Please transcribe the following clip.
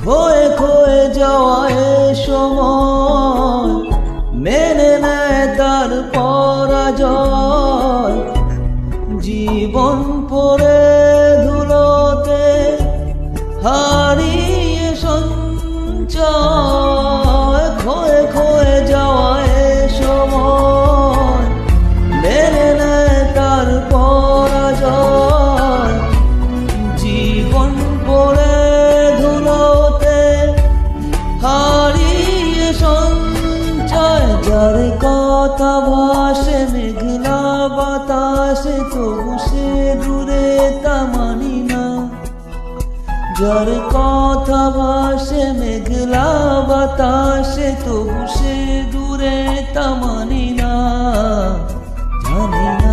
ক্ষয়ে ক্ষয়ে যাওয়া এ সময় মেনে নেয় তার পরাজয়। জীবন পড়ে ধুলোতে হারিয়ে সঞ্চয়, ক্ষয়ে ক্ষয়ে যাওয়া এ সময় মেনে নেয় তার পরাজয়। জীবন পড়ে ধুলোতে হারিয়ে সঞ্চয়। যার কথা ভাসে মেঘলা বাতাসে তবু সে দূরে তা মানি না। যার কথা ভাসে মেঘলা বাতাসে তবু সে দূরে তা মানি না।